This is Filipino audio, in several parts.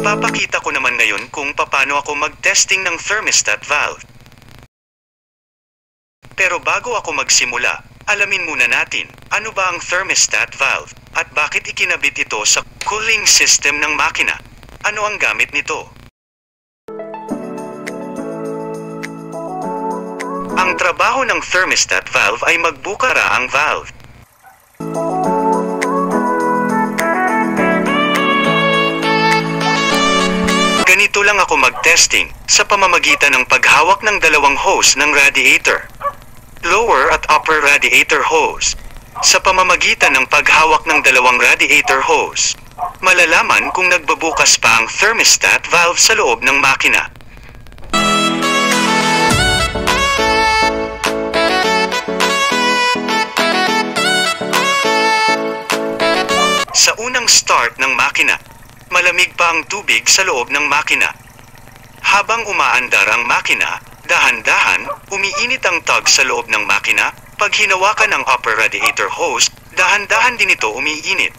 Ipapakita ko naman ngayon kung paano ako mag-testing ng thermostat valve. Pero bago ako magsimula, alamin muna natin, ano ba ang thermostat valve, at bakit ikinabit ito sa cooling system ng makina? Ano ang gamit nito? Ang trabaho ng thermostat valve ay magbukara ang valve. Ganito lang ako mag-testing, sa pamamagitan ng paghawak ng dalawang hose ng radiator. Lower at upper radiator hose. Sa pamamagitan ng paghawak ng dalawang radiator hose, malalaman kung nagbabukas pa ang thermostat valve sa loob ng makina. Sa unang start ng makina, malamig pa ang tubig sa loob ng makina. Habang umaandar ang makina, dahan-dahan, umiinit ang tug sa loob ng makina. Pag hinawakan ang upper radiator hose, dahan-dahan din ito umiinit.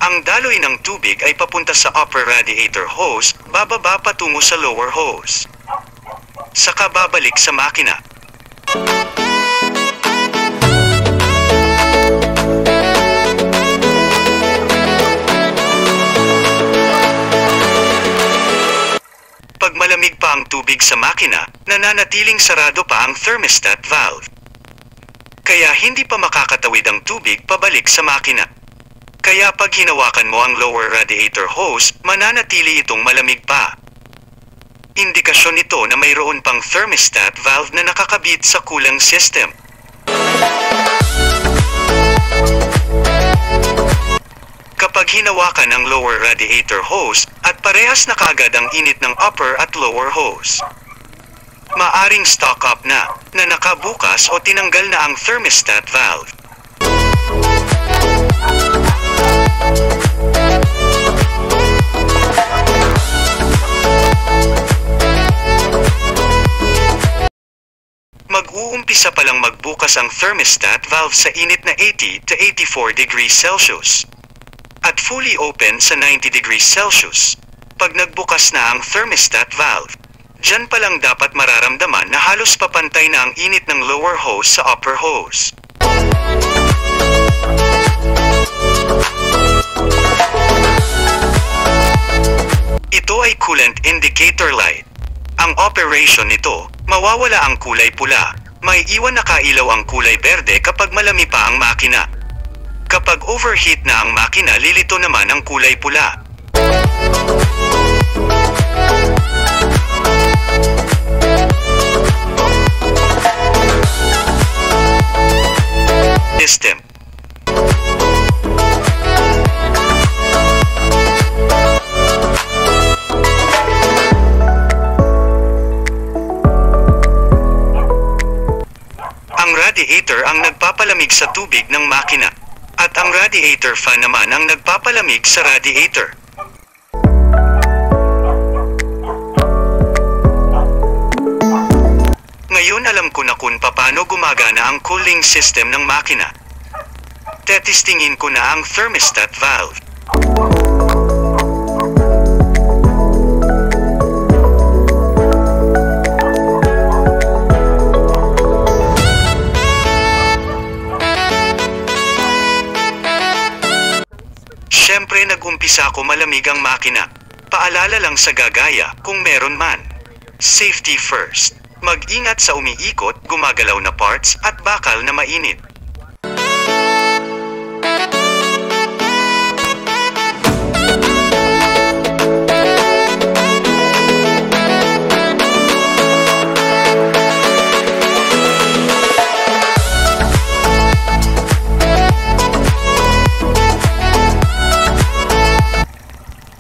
Ang daloy ng tubig ay papunta sa upper radiator hose, bababa patungo sa lower hose. Saka babalik sa makina. Pag malamig pa ang tubig sa makina, nananatiling sarado pa ang thermostat valve. Kaya hindi pa makakatawid ang tubig pabalik sa makina. Kaya pag hinawakan mo ang lower radiator hose, mananatili itong malamig pa. Indikasyon ito na mayroon pang thermostat valve na nakakabit sa cooling system. Kapag hinawakan ang lower radiator hose, at parehas na kaagad ang init ng upper at lower hose, maaring stock up na nakabukas o tinanggal na ang thermostat valve. Mag-uumpisa palang magbukas ang thermostat valve sa init na 80 to 84 degrees Celsius. At fully open sa 90 degrees Celsius. Pag nagbukas na ang thermostat valve, diyan pa lang dapat mararamdaman na halos papantay na ang init ng lower hose sa upper hose. Ito ay coolant indicator light. Ang operation nito, mawawala ang kulay pula, may iwan na kailaw ang kulay berde kapag malami pa ang makina. Kapag overheat na ang makina, lilito naman ang kulay pula. System. Ang radiator ang nagpapalamig sa tubig ng makina. At ang radiator fan naman ang nagpapalamig sa radiator. Ngayon alam ko na kung paano gumagana ang cooling system ng makina. Tetestingin ko na ang thermostat valve. Siyempre nag-umpisa ko malamig ang makina. Paalala lang sa gagaya kung meron man. Safety first. Mag-ingat sa umiikot, gumagalaw na parts at bakal na mainit.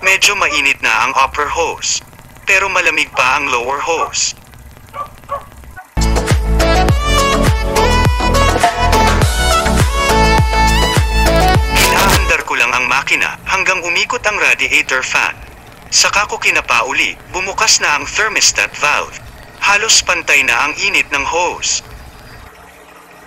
Medyo mainit na ang upper hose, pero malamig pa ang lower hose. Hinaandar ko lang ang makina hanggang umikot ang radiator fan. Saka ko kinapauli, bumukas na ang thermostat valve. Halos pantay na ang init ng hose.